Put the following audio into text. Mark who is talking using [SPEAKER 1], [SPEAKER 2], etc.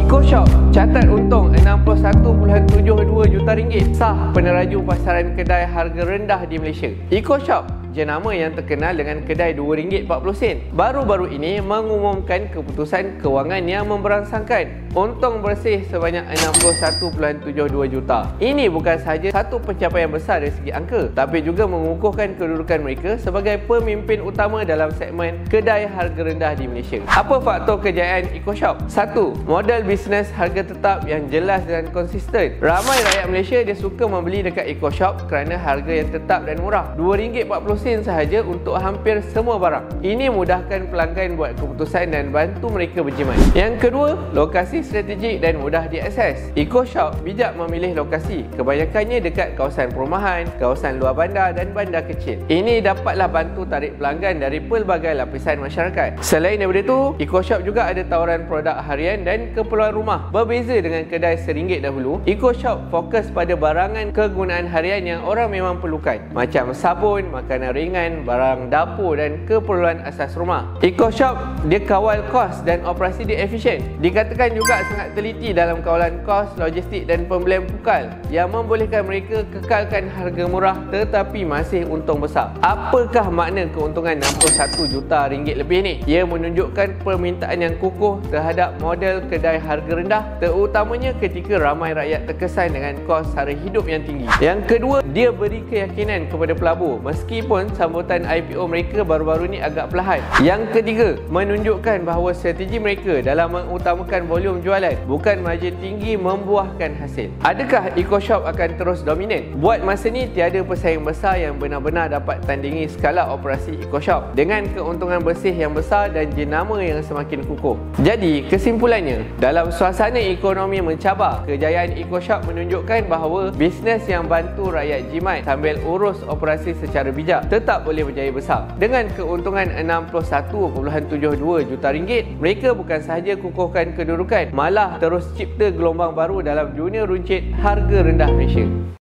[SPEAKER 1] EcoShop catat untung RM61.72 juta, sah peneraju pasaran kedai harga rendah di Malaysia. EcoShop jenama yang terkenal dengan kedai RM2.40. Baru-baru ini mengumumkan keputusan kewangan yang memberangsangkan untung bersih sebanyak RM61.72 juta. Ini bukan sahaja satu pencapaian besar dari segi angka, tapi juga mengukuhkan kedudukan mereka sebagai pemimpin utama dalam segmen kedai harga rendah di Malaysia. Apa faktor kejayaan EcoShop? 1. Modal bisnes harga tetap yang jelas dan konsisten. Ramai rakyat Malaysia dia suka membeli dekat EcoShop kerana harga yang tetap dan murah. RM2.40 sahaja untuk hampir semua barang. Ini mudahkan pelanggan buat keputusan dan bantu mereka berjimat. Yang kedua, lokasi strategik dan mudah diakses. EcoShop bijak memilih lokasi, kebanyakannya dekat kawasan perumahan, kawasan luar bandar dan bandar kecil. Ini dapatlah bantu tarik pelanggan dari pelbagai lapisan masyarakat. Selain daripada itu, EcoShop juga ada tawaran produk harian dan keperluan rumah. Berbeza dengan kedai RM1 dahulu, EcoShop fokus pada barangan kegunaan harian yang orang memang perlukan, macam sabun, makanan ringan, barang dapur dan keperluan asas rumah. EcoShop dia kawal kos dan operasi dia efisien. Dikatakan juga sangat teliti dalam kawalan kos, logistik dan pembelian pukal yang membolehkan mereka kekalkan harga murah tetapi masih untung besar. Apakah makna keuntungan RM61 juta lebih ni? Ia menunjukkan permintaan yang kukuh terhadap model kedai harga rendah, terutamanya ketika ramai rakyat terkesan dengan kos sara hidup yang tinggi. Yang kedua, dia beri keyakinan kepada pelabur meskipun sambutan IPO mereka baru-baru ni agak perlahan. Yang ketiga, menunjukkan bahawa strategi mereka dalam mengutamakan volume jualan bukan margin tinggi membuahkan hasil. Adakah EcoShop akan terus dominan? Buat masa ni tiada pesaing besar yang benar-benar dapat tandingi skala operasi EcoShop dengan keuntungan bersih yang besar dan jenama yang semakin kukuh. Jadi kesimpulannya, dalam suasana ekonomi mencabar, kejayaan EcoShop menunjukkan bahawa bisnes yang bantu rakyat jimat sambil urus operasi secara bijak tetap boleh berjaya besar. Dengan keuntungan RM61.72 juta, mereka bukan sahaja kukuhkan kedudukan, malah terus cipta gelombang baru dalam dunia runcit harga rendah Malaysia.